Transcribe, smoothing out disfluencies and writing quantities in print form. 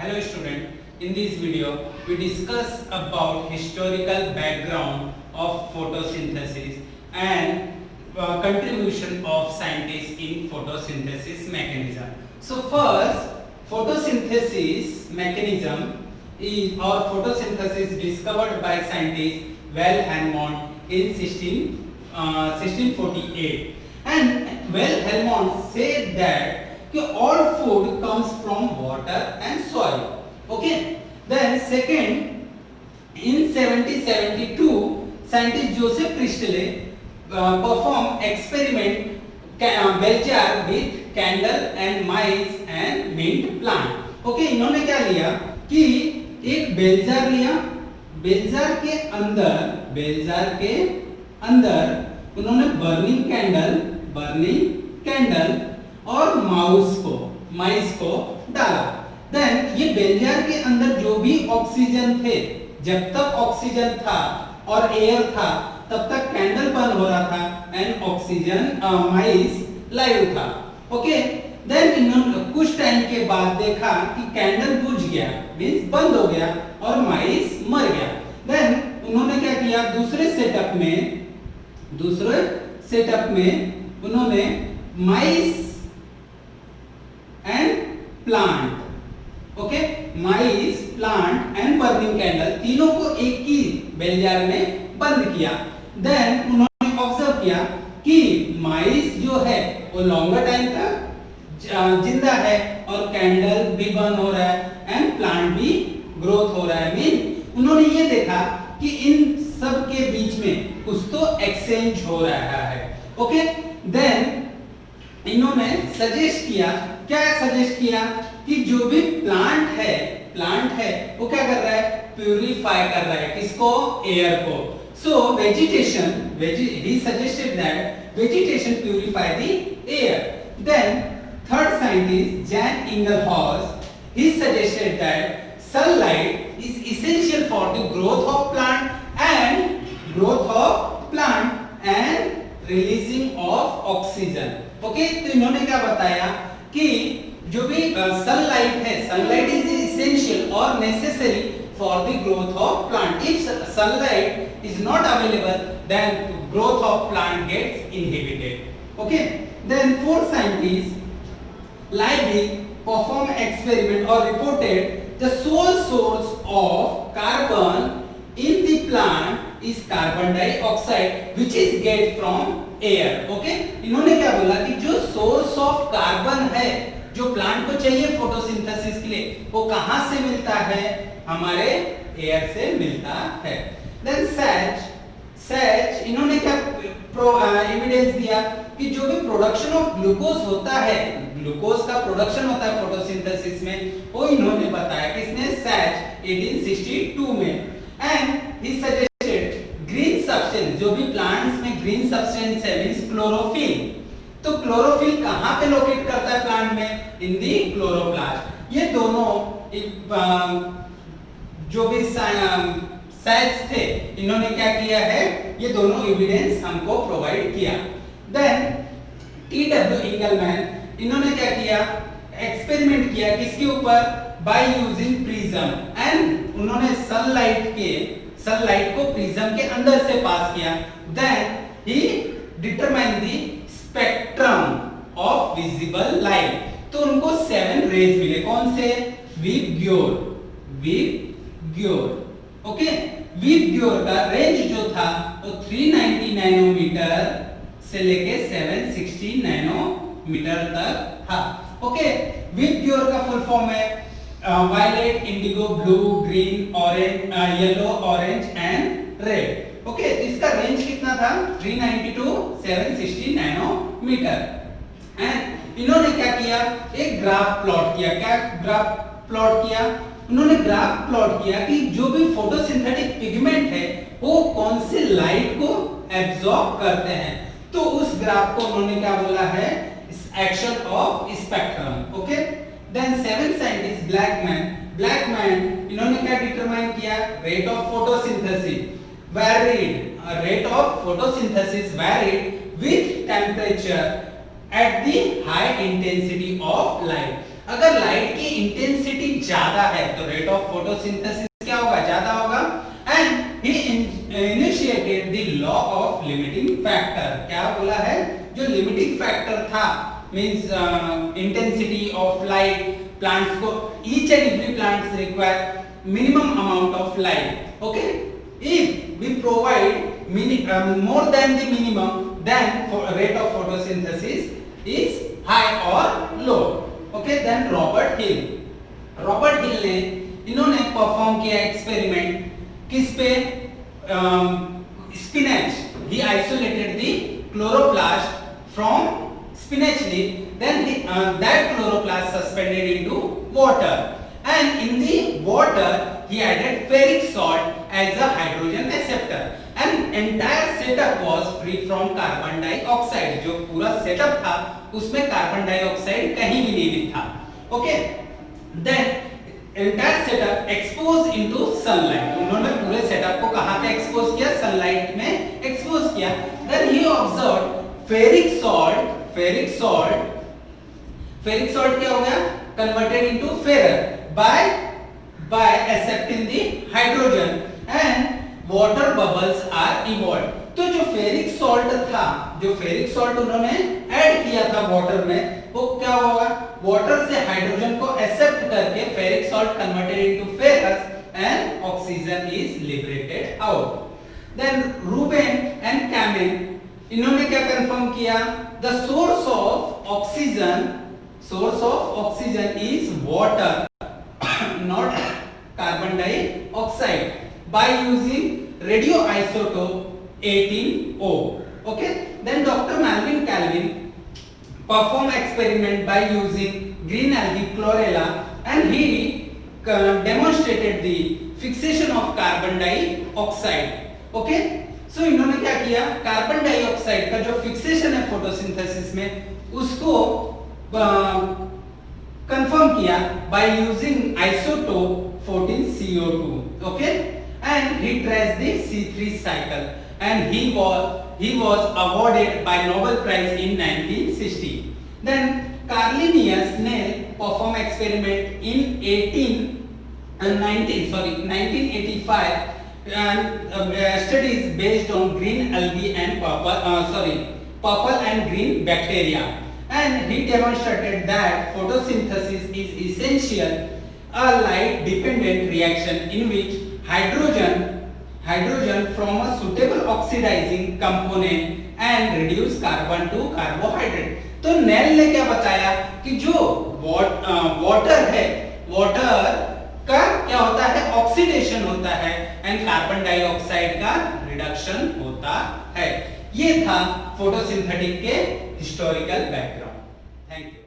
Hello student, in this video we discuss about historical background of photosynthesis and contribution of scientists in photosynthesis mechanism. So first, photosynthesis mechanism is or photosynthesis discovered by scientist Val Helmont in 1648, and Val Helmont said that all food comes from water and soil. Okay. Then second, in 1772, scientist Joseph Priestley performed experiment Beljar with candle and mice and mint plant. Okay, इन्होंने क्या लिया कि एक bell jar लिया, bell jar के अंदर उन्होंने burning candle और माइस को डाला. देन ये बेलजार के अंदर जो भी ऑक्सीजन थे, जब तक ऑक्सीजन था और एयर था तब तक कैंडल बर्न हो रहा था एंड ऑक्सीजन माइस लाइव था. ओके. देन इन्होंने कुछ टाइम के बाद देखा कि कैंडल बुझ गया, मींस बंद हो गया और माइस मर गया. देन उन्होंने क्या किया, दूसरे सेटअप में उन्होंने माइस and plant, okay, mice, plant and burning candle तीनों को एक ही बेलजार में बंद किया. देन उन्होंने ऑब्जर्व किया कि माइस जो है वो लॉन्गर टाइम तक जिंदा है और कैंडल भी बर्न हो रहा है एंड प्लांट भी ग्रोथ हो रहा है. मीन उन्होंने ये देखा कि इन सब के बीच में कुछ तो एक्सचेंज हो रहा है. ओके. देन इन्होंने सजेस्ट किया कि जो भी प्लांट है वो क्या कर रहा है, प्यूरिफाई कर रहा है किसको, एयर को. सो he suggested that vegetation purify the air. Then third scientist Jan Ingelhorst, he suggested that sunlight is essential for the growth of plant and releasing of oxygen. Okay. तो इन्होंने क्या बताया कि जो भी सनलाइट इज इसेंशियल और necessary for the growth of plant. If sunlight is not available then growth of plant gets inhibited. Okay. Then fourth scientist Leibniz perform experiment और reported the sole source of carbon in the plant is carbon dioxide which is get from air. Okay. इन्होंने क्या बोला कि जो source of carbon है जो plant को चाहिए फोटोसिंथेसिस के लिए, वो कहां से मिलता है, हमारे एयर से मिलता है. देन सैच इन्होंने क्या एविडेंस दिया कि जो भी प्रोडक्शन ऑफ ग्लूकोज होता है, ग्लूकोज का प्रोडक्शन होता है फोटोसिंथेसिस में, वो इन्होंने बताया. किसने, सैच 1862 में. And he suggested green substance, जो भी प्लांट्स में ग्रीन सब्सटेंस है मींस क्लोरोफिल. तो क्लोरोफिल कहां पे लोकेट करता है प्लांट में, इन दी क्लोरोप्लास्ट. ये दोनों जो भी सैच थे इन्होंने क्या किया है, ये दोनों एविडेंस हमको प्रोवाइड किया. देन टी.डब्ल्यू. इंगलमैन इन्होंने क्या किया, एक्सपेरिमेंट किया किसके ऊपर, बाय यूजिंग प्रिज्म. एंड उन्होंने सनलाइट को प्रिज्म के अंदर से पास किया. Then he determine the spectrum of visible light. तो उनको 7 रेज मिले. कौन से, विबग्योर. ओके. विबग्योर का रेंज जो था वो 390 नैनोमीटर से लेके 760 नैनोमीटर तक था. ओके. विबग्योर का फुल फॉर्म है violet, indigo, blue, green, orange, yellow, orange and red. Okay. तो इसका रेंज कितना था, 390 टू 760 नैनोमीटर. एंड इन्होंने क्या किया, एक ग्राफ प्लॉट किया. क्या ग्राफ प्लॉट किया, उन्होंने ग्राफ प्लॉट किया कि जो भी फोटोसिंथेटिक पिगमेंट है वो कौन से लाइट को एब्जॉर्ब करते हैं. तो उस ग्राफ को उन्होंने क्या बोला है, action of spectrum. Okay. Then seventh scientist Blackman इन्होंने क्या डिटरमाइन किया, rate of photosynthesis varied with temperature at the high intensity of light. अगर लाइट की इंटेंसिटी ज्यादा है तो रेट ऑफ फोटोसिंथेसिस क्या होगा, ज्यादा होगा। And he initiated the law of limiting factor. क्या बोला है, जो लिमिटिंग फैक्टर था means intensity of light, plants को each and every plants require minimum amount of light. Okay, if we provide more than the minimum, then for rate of photosynthesis is high or low. Okay, then Robert Hill ने इन्होंने perform किया experiment किस पे, spinach. he isolated the chloroplast from spinach leaf, then that chloroplast suspended into water, and in the water he added ferric salt as a hydrogen acceptor, and entire setup was free from carbon dioxide। जो पूरा setup था उसमें carbon dioxide कहीं भी नहीं था। Okay, then entire setup exposed into sunlight। उन्होंने पूरे सेटअप को कहां पे एक्सपोज किया, सनलाइट में एक्सपोज किया। then he observed ferric salt क्या हो गया, converted into ferrous by accepting the hydrogen, and water bubbles are evolved। तो जो फेरिक सॉल्ट था, जो फेरिक सॉल्ट उन्होंने ऐड किया था वाटर में, वो क्या होगा, वाटर से हाइड्रोजन को एक्सेप्ट करके ferric salt converted into ferrous and oxygen is liberated out. Then Ruben and Kamen, इन्होंने क्या कंफर्म किया, the source of oxygen is water not carbon dioxide by using radioisotope 18O। okay, then Dr. Melvin Calvin performed experiment by using green algae chlorella, and he demonstrated the fixation of carbon dioxide। okay, so इन्होंने क्या किया, carbon dioxide का जो fixation है photosynthesis में उसको confirm किया by using isotope 14CO2। okay, and he traced the C3 cycle, and he was awarded by Nobel Prize in 1960। then Carlinius Snell performed experiment in 1985, and studies based on green algae and purple and green bacteria, and he demonstrated that photosynthesis is essential a light dependent reaction in which hydrogen from a suitable oxidizing component and reduce carbon to carbohydrate। तो nail ने क्या बताया कि जो water है, water का क्या होता है, ऑक्सीडेशन होता है, एंड कार्बन डाइऑक्साइड का रिडक्शन होता है। ये था फोटोसिंथेटिक के हिस्टोरिकल बैकग्राउंड। Thank you.